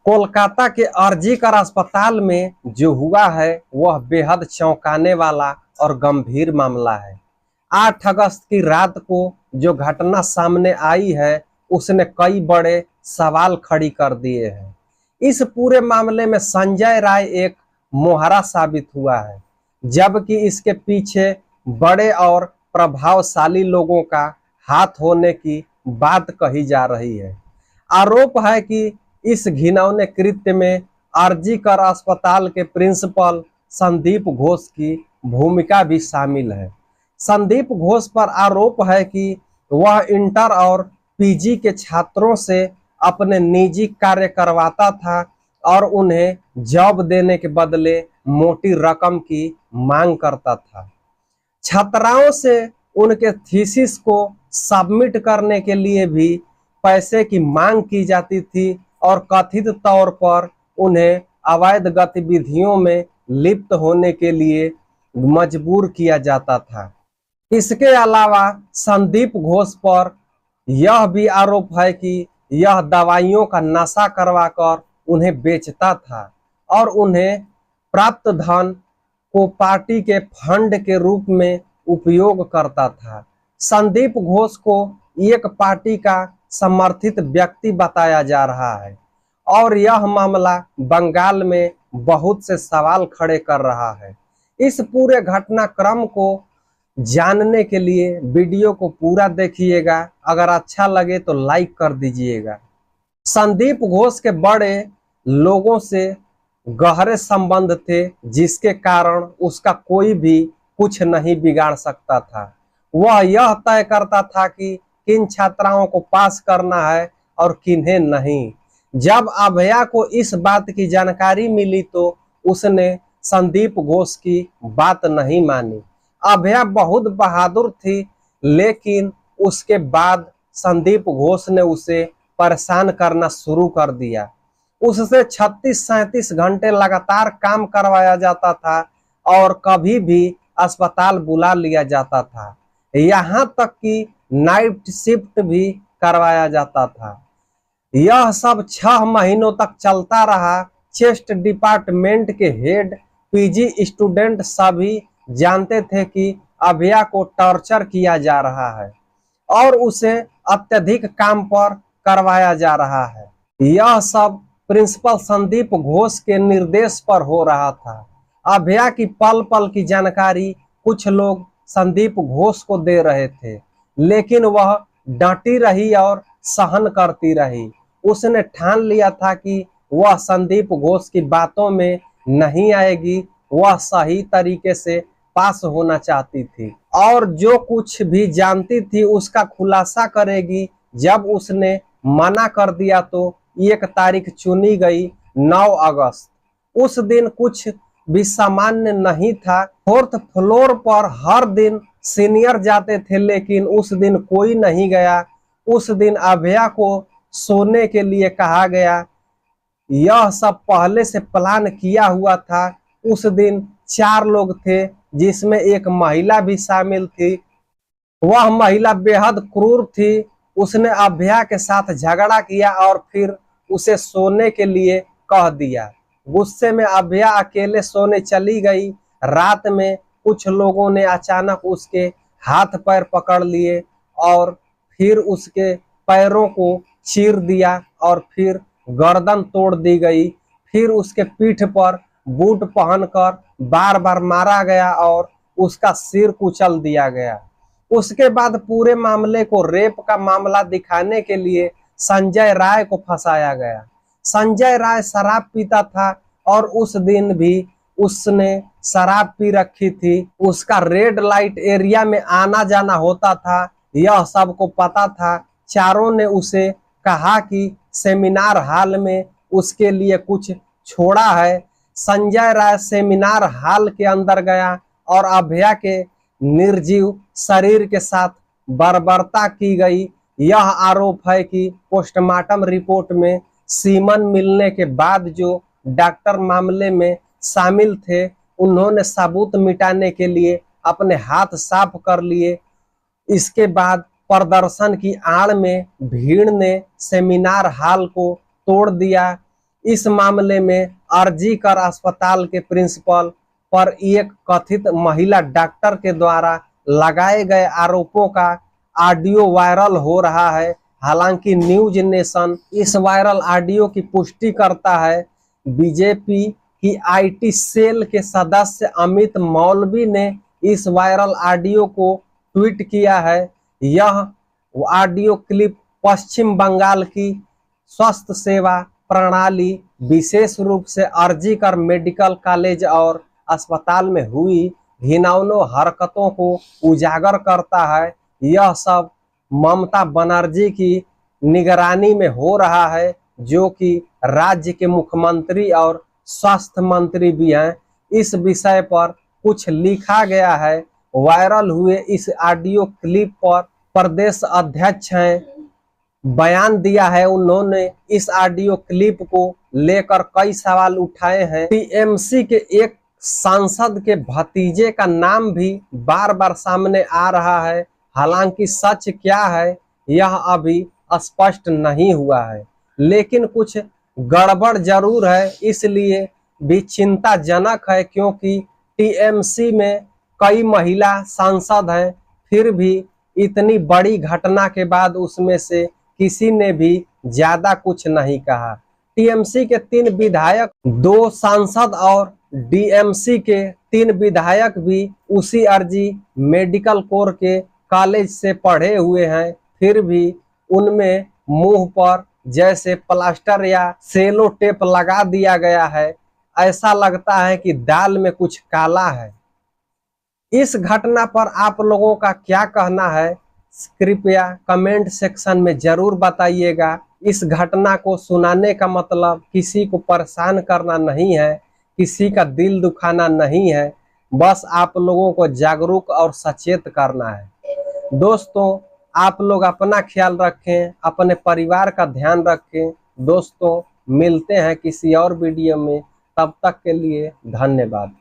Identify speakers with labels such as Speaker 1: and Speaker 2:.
Speaker 1: कोलकाता के आरजीकर अस्पताल में जो हुआ है वह बेहद चौंकाने वाला और गंभीर मामला है। 8 अगस्त की रात को जो घटना सामने आई है उसने कई बड़े सवाल खड़ी कर दिए हैं। इस पूरे मामले में संजय राय एक मोहरा साबित हुआ है, जबकि इसके पीछे बड़े और प्रभावशाली लोगों का हाथ होने की बात कही जा रही है। आरोप है कि इस घिनौने कृत्य में आरजीकर अस्पताल के प्रिंसिपल संदीप घोष की भूमिका भी शामिल है। संदीप घोष पर आरोप है कि वह इंटर और पीजी के छात्रों से अपने निजी कार्य करवाता था और उन्हें जॉब देने के बदले मोटी रकम की मांग करता था। छात्राओं से उनके थीसिस को सबमिट करने के लिए भी पैसे की मांग की जाती थी और कथित तौर पर उन्हें अवैध गतिविधियों में लिप्त होने के लिए मजबूर किया जाता था। इसके अलावा संदीप घोष पर यह भी आरोप है कि यह दवाइयों का नशा करवाकर उन्हें बेचता था और उन्हें प्राप्त धन को पार्टी के फंड के रूप में उपयोग करता था। संदीप घोष को एक पार्टी का समर्थित व्यक्ति बताया जा रहा है और यह मामला बंगाल में बहुत से सवाल खड़े कर रहा है। इस पूरे घटनाक्रम को जानने के लिए वीडियो को पूरा देखिएगा। अगर अच्छा लगे तो लाइक कर दीजिएगा। संदीप घोष के बड़े लोगों से गहरे संबंध थे, जिसके कारण उसका कोई भी कुछ नहीं बिगाड़ सकता था। वह यह तय करता था कि किन छात्राओं को पास करना है और किन्हें नहीं। जब अभया को इस बात की जानकारी मिली तो उसने संदीप घोष की बात नहीं मानी। अभया बहुत बहादुर थी, लेकिन उसके बाद संदीप घोष ने उसे परेशान करना शुरू कर दिया। उससे 36-37 घंटे लगातार काम करवाया जाता था और कभी भी अस्पताल बुला लिया जाता था। यहाँ तक कि नाइट शिफ्ट भी करवाया जाता था। यह सब 6 महीनों तक चलता रहा। चेस्ट डिपार्टमेंट के हेड पीजी स्टूडेंट सभी जानते थे कि अभया को टॉर्चर किया जा रहा है और उसे अत्यधिक काम पर करवाया जा रहा है। यह सब प्रिंसिपल संदीप घोष के निर्देश पर हो रहा था। अभया की पल पल की जानकारी कुछ लोग संदीप घोष को दे रहे थे, लेकिन वह डटी रही और सहन करती रही। उसने ठान लिया था कि वह संदीप घोष की बातों में नहीं आएगी। वह सही तरीके से पास होना चाहती थी और जो कुछ भी जानती थी उसका खुलासा करेगी। जब उसने मना कर दिया तो एक तारीख चुनी गई, 9 अगस्त। उस दिन कुछ भी सामान्य नहीं था। 4th फ्लोर पर हर दिन सीनियर जाते थे, लेकिन उस दिन कोई नहीं गया। उस दिन अभया को सोने के लिए कहा गया। यह सब पहले से प्लान किया हुआ था। उस दिन 4 लोग थे, जिसमें एक महिला भी शामिल थी। वह महिला बेहद क्रूर थी। उसने अभया के साथ झगड़ा किया और फिर उसे सोने के लिए कह दिया। गुस्से में अभया अकेले सोने चली गई। रात में कुछ लोगों ने अचानक उसके हाथ पैर पकड़ लिए और फिर उसके पैरों को चीर दिया और फिर गर्दन तोड़ दी गई। फिर उसके पीठ पर बूट पहनकर बार बार मारा गया और उसका सिर कुचल दिया गया। उसके बाद पूरे मामले को रेप का मामला दिखाने के लिए संजय राय को फंसाया गया। संजय राय शराब पीता था और उस दिन भी उसने शराब पी रखी थी। उसका रेड लाइट एरिया में आना जाना होता था। यह सबको पता था। चारों ने उसे कहा कि सेमिनार हॉल में उसके लिए कुछ छोड़ा है। संजय राय सेमिनार हॉल के अंदर गया और अभया के निर्जीव शरीर के साथ बर्बरता की गई। यह आरोप है कि पोस्टमार्टम रिपोर्ट में सीमन मिलने के बाद जो डॉक्टर मामले में शामिल थे, उन्होंने सबूत मिटाने के लिए अपने हाथ साफ कर लिए। इसके बाद प्रदर्शन की आड़ में भीड़ ने सेमिनार हॉल को तोड़ दिया। इस मामले में आरजी कर अस्पताल के प्रिंसिपल पर एक कथित महिला डॉक्टर के द्वारा लगाए गए आरोपों का ऑडियो वायरल हो रहा है। हालांकि न्यूज नेशन इस वायरल ऑडियो की पुष्टि करता है। बीजेपी की आईटी सेल के सदस्य अमित मौलवी ने इस वायरल ऑडियो को ट्वीट किया है। यह ऑडियो क्लिप पश्चिम बंगाल की स्वास्थ्य सेवा प्रणाली, विशेष रूप से आरजी कर मेडिकल कॉलेज और अस्पताल में हुई घिनौनी हरकतों को उजागर करता है। यह सब ममता बनर्जी की निगरानी में हो रहा है, जो कि राज्य के मुख्यमंत्री और स्वास्थ्य मंत्री भी हैं। इस विषय पर कुछ लिखा गया है। वायरल हुए इस ऑडियो क्लिप पर प्रदेश अध्यक्ष हैं बयान दिया है। उन्होंने इस ऑडियो क्लिप को लेकर कई सवाल उठाए हैं। टीएमसी के एक सांसद के भतीजे का नाम भी बार बार सामने आ रहा है। हालांकि सच क्या है यह अभी स्पष्ट नहीं हुआ है, लेकिन कुछ गड़बड़ जरूर है। इसलिए भी चिंताजनक है, क्योंकि टीएमसी में कई महिला सांसद हैं, फिर भी इतनी बड़ी घटना के बाद उसमें से किसी ने भी ज्यादा कुछ नहीं कहा। टीएमसी के 3 विधायक, 2 सांसद और डीएमसी के 3 विधायक भी उसी आरजी मेडिकल कोर के कॉलेज से पढ़े हुए हैं, फिर भी उनमें मुंह पर जैसे प्लास्टर या सेलो टेप लगा दिया गया है। ऐसा लगता है कि दाल में कुछ काला है। इस घटना पर आप लोगों का क्या कहना है, कृपया कमेंट सेक्शन में जरूर बताइएगा। इस घटना को सुनाने का मतलब किसी को परेशान करना नहीं है, किसी का दिल दुखाना नहीं है, बस आप लोगों को जागरूक और सचेत करना है। दोस्तों, आप लोग अपना ख्याल रखें, अपने परिवार का ध्यान रखें। दोस्तों, मिलते हैं किसी और वीडियो में, तब तक के लिए धन्यवाद।